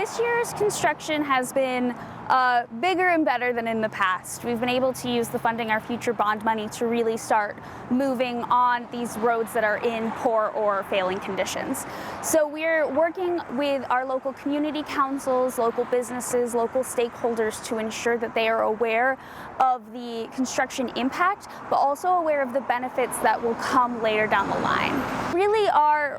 this year's construction has been bigger and better than in the past. We've been able to use the Funding Our Future bond money to really start moving on these roads that are in poor or failing conditions. So we're working with our local community councils, local businesses, local stakeholders to ensure that they are aware of the construction impact, but also aware of the benefits that will come later down the line.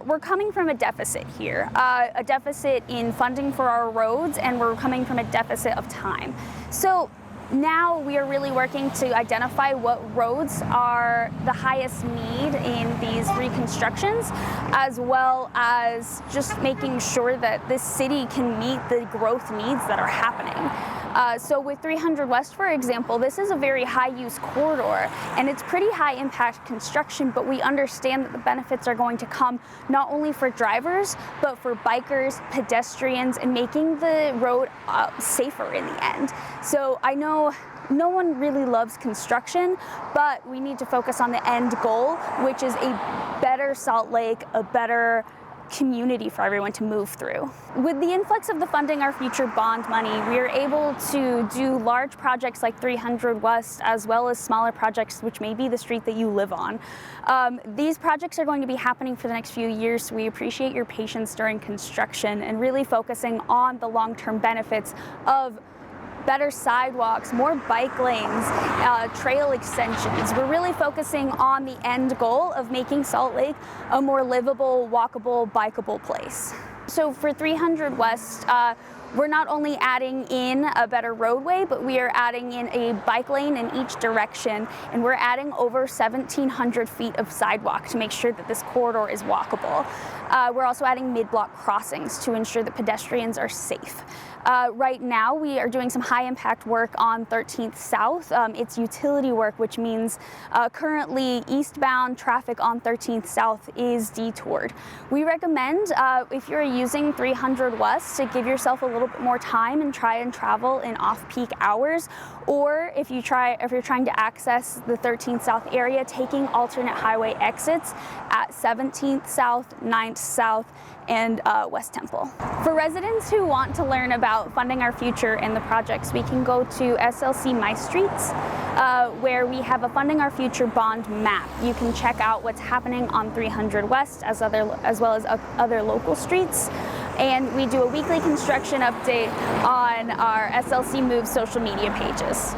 We're coming from a deficit here, a deficit in funding for our roads, and we're coming from a deficit of time. So now we are really working to identify what roads are the highest need in these reconstructions, as well as just making sure that this city can meet the growth needs that are happening. So with 300 West, for example, this is a very high-use corridor, and it's pretty high-impact construction, but we understand that the benefits are going to come not only for drivers, but for bikers, pedestrians, and making the road safer in the end. So I know no one really loves construction, but we need to focus on the end goal, which is a better Salt Lake, a better community for everyone to move through. With the influx of the Funding Our Future bond money, we are able to do large projects like 300 West, as well as smaller projects, which may be the street that you live on. These projects are going to be happening for the next few years, so we appreciate your patience during construction and really focusing on the long-term benefits of better sidewalks, more bike lanes, trail extensions. We're really focusing on the end goal of making Salt Lake a more livable, walkable, bikeable place. So for 300 West, we're not only adding in a better roadway, but we are adding in a bike lane in each direction, and we're adding over 1,700 feet of sidewalk to make sure that this corridor is walkable. We're also adding mid-block crossings to ensure that pedestrians are safe. Right now, we are doing some high-impact work on 13th South. It's utility work, which means currently eastbound traffic on 13th South is detoured. We recommend, if you're using 300 West, to give yourself a little bit more time and try and travel in off-peak hours, or if you're trying to access the 13th South area, taking alternate highway exits at 17th South, 9th South, and West Temple. For residents who want to learn about Funding Our Future and the projects, we can go to SLC My Streets, where we have a Funding Our Future bond map. You can check out what's happening on 300 West as well as other local streets. And we do a weekly construction update on our SLC Move social media pages.